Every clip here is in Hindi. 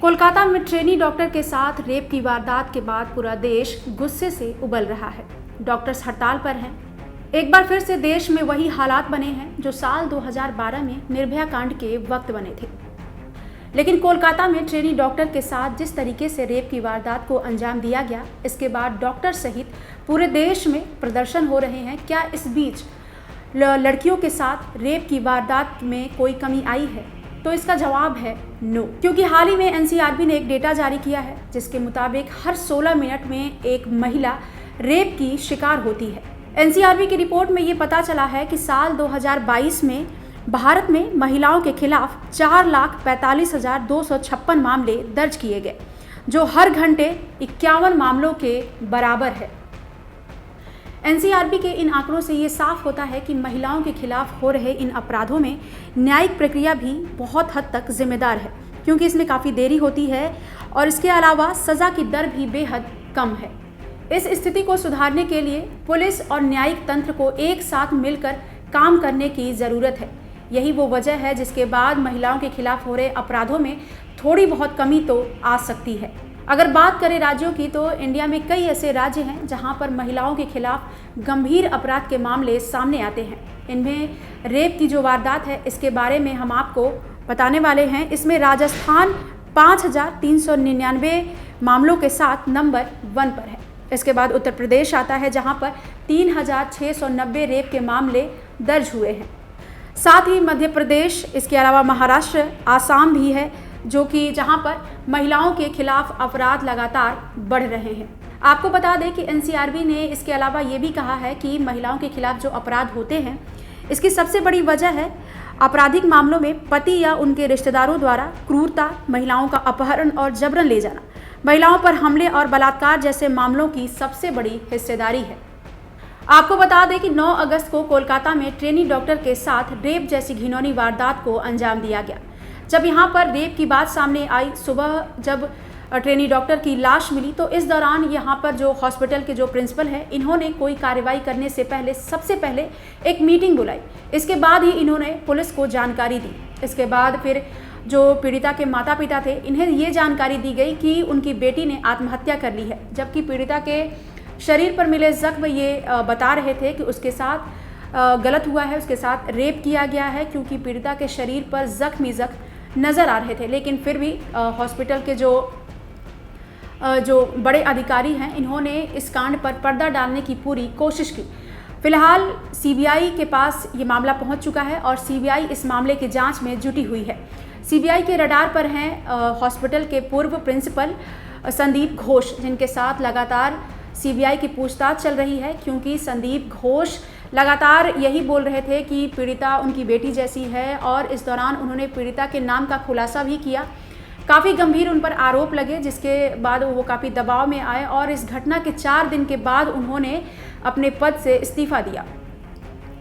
कोलकाता में ट्रेनी डॉक्टर के साथ रेप की वारदात के बाद पूरा देश गुस्से से उबल रहा है। डॉक्टर्स हड़ताल पर हैं। एक बार फिर से देश में वही हालात बने हैं जो साल 2012 में निर्भया कांड के वक्त बने थे। लेकिन कोलकाता में ट्रेनी डॉक्टर के साथ जिस तरीके से रेप की वारदात को अंजाम दिया गया, इसके बाद डॉक्टर सहित पूरे देश में प्रदर्शन हो रहे हैं। क्या इस बीच लड़कियों के साथ रेप की वारदात में कोई कमी आई है? तो इसका जवाब है नो, क्योंकि हाल ही में एनसीआरबी ने एक डेटा जारी किया है जिसके मुताबिक हर 16 मिनट में एक महिला रेप की शिकार होती है। एनसीआरबी की रिपोर्ट में ये पता चला है कि साल 2022 में भारत में महिलाओं के खिलाफ 4,45,256 मामले दर्ज किए गए, जो हर घंटे 51 मामलों के बराबर है। एनसीआरबी के इन आंकड़ों से ये साफ होता है कि महिलाओं के खिलाफ हो रहे इन अपराधों में न्यायिक प्रक्रिया भी बहुत हद तक जिम्मेदार है, क्योंकि इसमें काफ़ी देरी होती है और इसके अलावा सज़ा की दर भी बेहद कम है। इस स्थिति को सुधारने के लिए पुलिस और न्यायिक तंत्र को एक साथ मिलकर काम करने की ज़रूरत है। यही वो वजह है जिसके बाद महिलाओं के खिलाफ हो रहे अपराधों में थोड़ी बहुत कमी तो आ सकती है। अगर बात करें राज्यों की, तो इंडिया में कई ऐसे राज्य हैं जहां पर महिलाओं के खिलाफ गंभीर अपराध के मामले सामने आते हैं। इनमें रेप की जो वारदात है, इसके बारे में हम आपको बताने वाले हैं। इसमें राजस्थान 5,399 मामलों के साथ नंबर 1 पर है। इसके बाद उत्तर प्रदेश आता है जहां पर 3,690 रेप के मामले दर्ज हुए हैं। साथ ही मध्य प्रदेश, इसके अलावा महाराष्ट्र, आसाम भी है, जो कि जहां पर महिलाओं के खिलाफ अपराध लगातार बढ़ रहे हैं। आपको बता दें कि एनसीआरबी ने इसके अलावा ये भी कहा है कि महिलाओं के खिलाफ जो अपराध होते हैं, इसकी सबसे बड़ी वजह है आपराधिक मामलों में पति या उनके रिश्तेदारों द्वारा क्रूरता, महिलाओं का अपहरण और जबरन ले जाना, महिलाओं पर हमले और बलात्कार जैसे मामलों की सबसे बड़ी हिस्सेदारी है। आपको बता दें कि 9 अगस्त को कोलकाता में ट्रेनी डॉक्टर के साथ रेप जैसी घिनौनी वारदात को अंजाम दिया गया। जब यहाँ पर रेप की बात सामने आई, सुबह जब ट्रेनी डॉक्टर की लाश मिली, तो इस दौरान यहाँ पर जो हॉस्पिटल के जो प्रिंसिपल हैं, इन्होंने कोई कार्रवाई करने से पहले सबसे पहले एक मीटिंग बुलाई। इसके बाद ही इन्होंने पुलिस को जानकारी दी। इसके बाद फिर जो पीड़िता के माता पिता थे, इन्हें ये जानकारी दी गई कि उनकी बेटी ने आत्महत्या कर ली है, जबकि पीड़िता के शरीर पर मिले जख्म ये बता रहे थे कि उसके साथ गलत हुआ है, उसके साथ रेप किया गया है, क्योंकि पीड़िता के शरीर पर जख्म नज़र आ रहे थे। लेकिन फिर भी हॉस्पिटल के जो बड़े अधिकारी हैं, इन्होंने इस कांड पर पर्दा डालने की पूरी कोशिश की। फिलहाल सीबीआई के पास ये मामला पहुंच चुका है और सीबीआई इस मामले की जांच में जुटी हुई है। सीबीआई के रडार पर हैं हॉस्पिटल के पूर्व प्रिंसिपल संदीप घोष, जिनके साथ लगातार सीबीआई की पूछताछ चल रही है, क्योंकि संदीप घोष लगातार यही बोल रहे थे कि पीड़िता उनकी बेटी जैसी है, और इस दौरान उन्होंने पीड़िता के नाम का खुलासा भी किया। काफ़ी गंभीर उन पर आरोप लगे, जिसके बाद वो काफ़ी दबाव में आए और इस घटना के 4 दिन के बाद उन्होंने अपने पद से इस्तीफा दिया।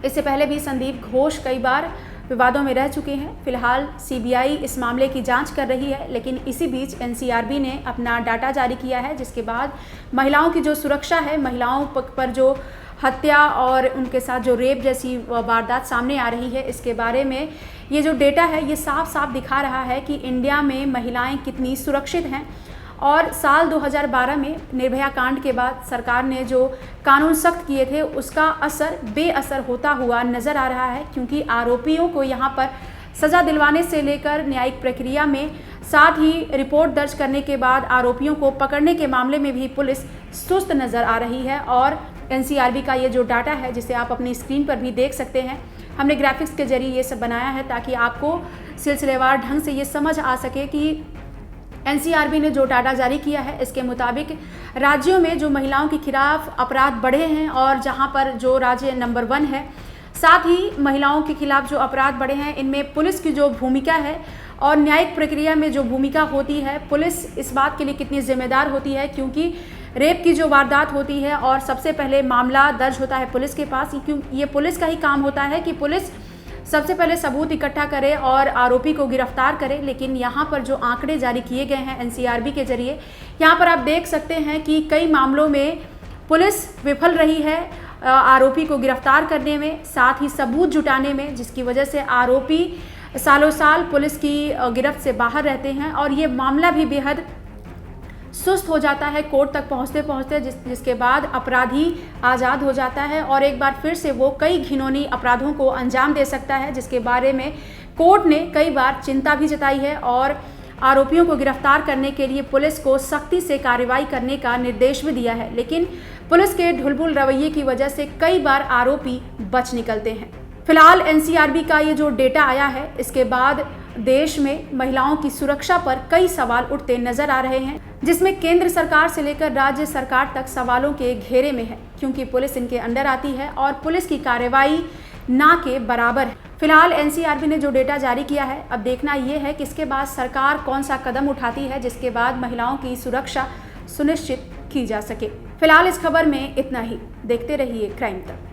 इससे पहले भी संदीप घोष कई बार विवादों में रह चुके हैं। फिलहाल सीबीआई इस मामले की जांच कर रही है, लेकिन इसी बीच एनसीआरबी ने अपना डाटा जारी किया है, जिसके बाद महिलाओं की जो सुरक्षा है, महिलाओं पर जो हत्या और उनके साथ जो रेप जैसी वारदात सामने आ रही है, इसके बारे में ये जो डेटा है, ये साफ साफ दिखा रहा है कि इंडिया में महिलाएं कितनी सुरक्षित हैं। और साल 2012 में निर्भया कांड के बाद सरकार ने जो कानून सख्त किए थे, उसका असर बेअसर होता हुआ नज़र आ रहा है, क्योंकि आरोपियों को यहाँ पर सज़ा दिलवाने से लेकर न्यायिक प्रक्रिया में, साथ ही रिपोर्ट दर्ज करने के बाद आरोपियों को पकड़ने के मामले में भी पुलिस सुस्त नज़र आ रही है। और एनसीआरबी का ये जो डाटा है, जिसे आप अपनी स्क्रीन पर भी देख सकते हैं, हमने ग्राफिक्स के जरिए ये सब बनाया है ताकि आपको सिलसिलेवार ढंग से ये समझ आ सके कि एनसीआरबी ने जो डाटा जारी किया है, इसके मुताबिक राज्यों में जो महिलाओं के खिलाफ अपराध बढ़े हैं और जहां पर जो राज्य नंबर 1 है, साथ ही महिलाओं के खिलाफ जो अपराध बढ़े हैं, इनमें पुलिस की जो भूमिका है और न्यायिक प्रक्रिया में जो भूमिका होती है, पुलिस इस बात के लिए कितनी जिम्मेदार होती है, क्योंकि रेप की जो वारदात होती है और सबसे पहले मामला दर्ज होता है पुलिस के पास, क्योंकि ये पुलिस का ही काम होता है कि पुलिस सबसे पहले सबूत इकट्ठा करे और आरोपी को गिरफ्तार करे। लेकिन यहाँ पर जो आंकड़े जारी किए गए हैं एनसीआरबी के जरिए, यहाँ पर आप देख सकते हैं कि कई मामलों में पुलिस विफल रही है आरोपी को गिरफ्तार करने में, साथ ही सबूत जुटाने में, जिसकी वजह से आरोपी सालों साल पुलिस की गिरफ्त से बाहर रहते हैं और ये मामला भी बेहद सुस्त हो जाता है कोर्ट तक पहुंचते पहुंचते, जिसके बाद अपराधी आज़ाद हो जाता है और एक बार फिर से वो कई घिनौनी अपराधों को अंजाम दे सकता है, जिसके बारे में कोर्ट ने कई बार चिंता भी जताई है और आरोपियों को गिरफ्तार करने के लिए पुलिस को सख्ती से कार्रवाई करने का निर्देश भी दिया है। लेकिन पुलिस के ढुलबुल रवैये की वजह से कई बार आरोपी बच निकलते हैं। फिलहाल एनसीआरबी का ये जो डेटा आया है, इसके बाद देश में महिलाओं की सुरक्षा पर कई सवाल उठते नजर आ रहे हैं, जिसमें केंद्र सरकार से लेकर राज्य सरकार तक सवालों के घेरे में है, क्योंकि पुलिस इनके अंडर आती है और पुलिस की कार्रवाई ना के बराबर है। फिलहाल एनसीआरबी ने जो डेटा जारी किया है, अब देखना यह है कि इसके बाद सरकार कौन सा कदम उठाती है जिसके बाद महिलाओं की सुरक्षा सुनिश्चित की जा सके। फिलहाल इस खबर में इतना ही। देखते रहिए क्राइम तक।